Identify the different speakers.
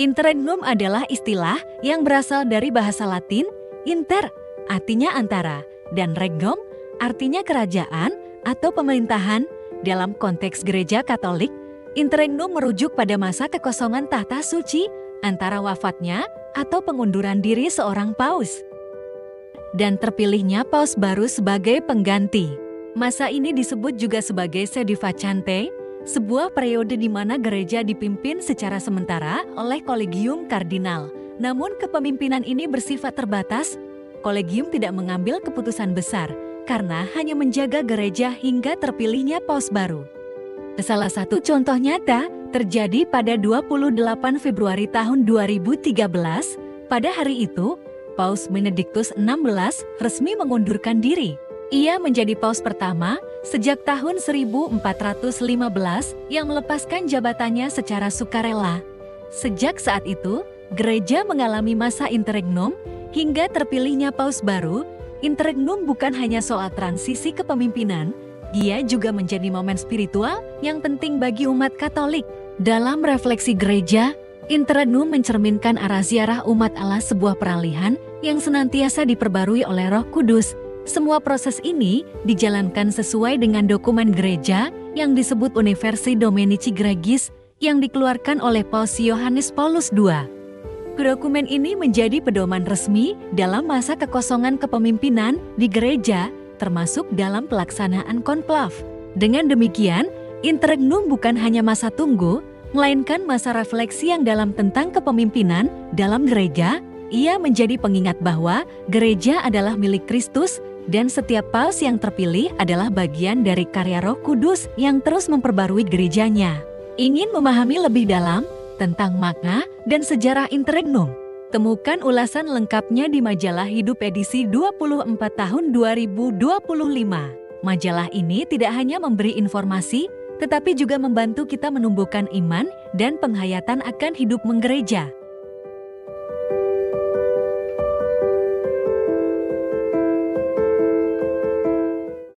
Speaker 1: Interregnum adalah istilah yang berasal dari bahasa Latin inter, artinya antara, dan regnum, artinya kerajaan atau pemerintahan. Dalam konteks gereja Katolik, interregnum merujuk pada masa kekosongan tahta suci antara wafatnya atau pengunduran diri seorang paus dan terpilihnya paus baru sebagai pengganti. Masa ini disebut juga sebagai sedevacante, sebuah periode di mana gereja dipimpin secara sementara oleh kolegium kardinal. Namun kepemimpinan ini bersifat terbatas. Kolegium tidak mengambil keputusan besar karena hanya menjaga gereja hingga terpilihnya paus baru. Salah satu contoh nyata terjadi pada 28 Februari tahun 2013. Pada hari itu, Paus Benediktus XVI resmi mengundurkan diri. Ia menjadi paus pertama sejak tahun 1415 yang melepaskan jabatannya secara sukarela. Sejak saat itu, gereja mengalami masa interregnum hingga terpilihnya paus baru. Interregnum bukan hanya soal transisi kepemimpinan, dia juga menjadi momen spiritual yang penting bagi umat Katolik. Dalam refleksi gereja, interregnum mencerminkan arah ziarah umat Allah, sebuah peralihan yang senantiasa diperbarui oleh Roh Kudus. Semua proses ini dijalankan sesuai dengan dokumen gereja yang disebut Universi Dominici Gregis yang dikeluarkan oleh Paus Yohanes Paulus II. Dokumen ini menjadi pedoman resmi dalam masa kekosongan kepemimpinan di gereja, termasuk dalam pelaksanaan konklav. Dengan demikian, interregnum bukan hanya masa tunggu, melainkan masa refleksi yang dalam tentang kepemimpinan dalam gereja. Ia menjadi pengingat bahwa gereja adalah milik Kristus dan setiap paus yang terpilih adalah bagian dari karya Roh Kudus yang terus memperbarui gerejanya. Ingin memahami lebih dalam tentang makna dan sejarah interregnum? Temukan ulasan lengkapnya di Majalah Hidup edisi 24 tahun 2025. Majalah ini tidak hanya memberi informasi, tetapi juga membantu kita menumbuhkan iman dan penghayatan akan hidup menggereja.